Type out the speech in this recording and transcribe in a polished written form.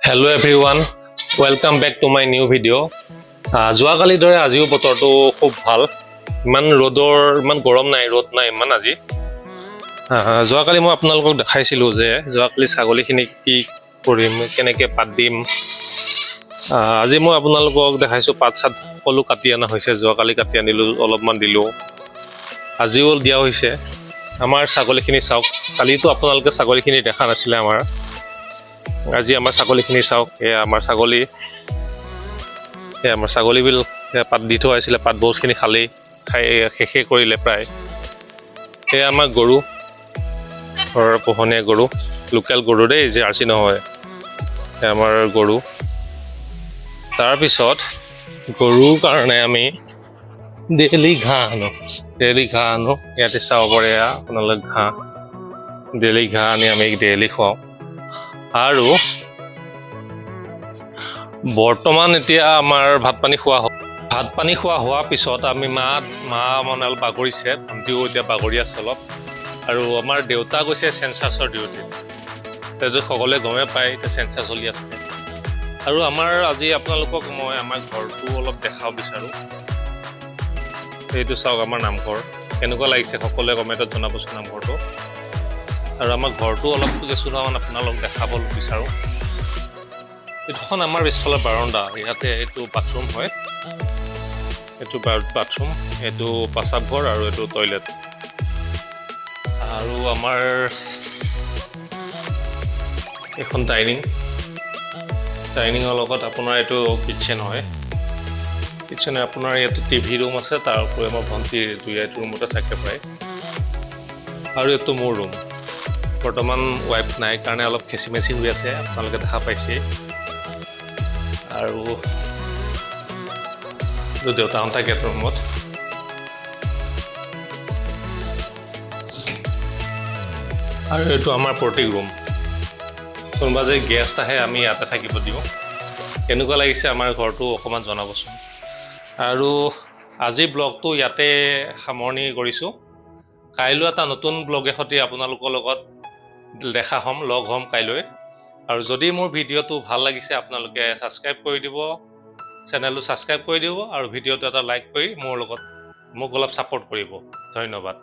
Hello everyone, welcome back to my new video. যোৱাকালি দৰে আজিও বতৰটো খুব ভাল, ইমান গৰম নাই, ৰ'দ নাই ইমান আজি। যোৱাকালি মই আপোনালোকক দেখাইছিলো যে যোৱাকালি ছাগলীখিনি কি কৰিম, কেনেকৈ পাত দিম। আজি মই আপোনালোকক দেখাইছো পাত চাত সকলো কাটি অনা হৈছে। যোৱাকালি কাটি আনিলো, অলপমান দিলো, আজিও দিয়া হৈছে। আমাৰ ছাগলীখিনি চাওক, কালিতো আপোনালোকে ছাগলীখিনি দেখা নাছিলে আমাৰ। আজি আমাৰ ছাগলীখিনি চাওক, এয়া আমাৰ ছাগলীবিল পাত দি থোৱা হৈছিলে, পাত বহুতখিনি খাই শেষে কৰিলে প্ৰায়। এয়া আমাৰ গৰু, ঘৰৰ পোহনীয়া গৰু, লোকেল গৰু দেই, জাৰ্চি নহয়, এয়া আমাৰ গৰু। তাৰপিছত গৰুৰ কাৰণে আমি ডেইলি ঘাঁহ আনো, ইয়াতে চাব পাৰে আপোনালোকে ঘাঁহ, ডেইলি ঘাঁহ আনি আমি ডেইলি খুৱাওঁ। আৰু বৰ্তমান এতিয়া আমাৰ ভাত পানী খোৱা হোৱাৰ পিছত আমি মা মানে অলপ বাগৰিছে, ভণ্টিও এতিয়া বাগৰি আছে অলপ। আৰু আমাৰ দেউতা গৈছে চেঞ্চাছৰ ডিউটিত, সেইটো সকলোৱে গমে পায়, এতিয়া চেঞ্চাছ চলি আছে। আৰু আমাৰ আজি আপোনালোকক মই আমাৰ ঘৰটো অলপ দেখাব বিচাৰোঁ। এইটো চাওক আমাৰ নামঘৰ, কেনেকুৱা লাগিছে সকলোৱে কমেণ্টত জনাবচোন নামঘৰটো। আৰু আমাৰ ঘৰটো অলপ কিছুমান আপোনালোক দেখাব বিচাৰোঁ। এইখন আমাৰ পিছফালে বাৰাণ্ডা, ইয়াতে এইটো বাথৰুম হয়, এইটো বাথৰুম, এইটো প্ৰস্ৰাৱঘৰ আৰু এইটো টয়লেট। আৰু আমাৰ এইখন ডাইনিঙৰ লগত আপোনাৰ এইটো কিটচেন হয়। কিটচেনে আপোনাৰ ইয়াতে টিভি ৰুম আছে, তাৰ উপৰি আমাৰ ভণ্টিৰ এইটো ৰুমতে থাকে প্ৰায়। আৰু এইটো মোৰ ৰুম, বৰ্তমান ৱাইফ নাই কাৰণে অলপ খেচি মেচি হৈ আছে, আপোনালোকে দেখা পাইছে। আৰু দেউতাহঁত থাকে এটা ৰুমত। আৰু এইটো আমাৰ প্ৰতি ৰুম, কোনোবা যে গেষ্ট আহে আমি ইয়াতে থাকিব দিওঁ। কেনেকুৱা লাগিছে আমাৰ ঘৰটো অকণমান জনাবচোন। আৰু আজিৰ ব্লগটো ইয়াতে সামৰণি কৰিছোঁ। কাইলৈ এটা নতুন ব্লগে সৈতে আপোনালোকৰ লগত লগ হ'ম কাইলৈ। আৰু যদি মোৰ ভিডিঅ'টো ভাল লাগিছে আপোনালোকে ছাবস্ক্ৰাইব কৰি দিব, চেনেলটো ছাবস্ক্ৰাইব কৰি দিব, আৰু ভিডিঅ'টো এটা লাইক কৰি মোক অলপ ছাপোৰ্ট কৰিব। ধন্যবাদ।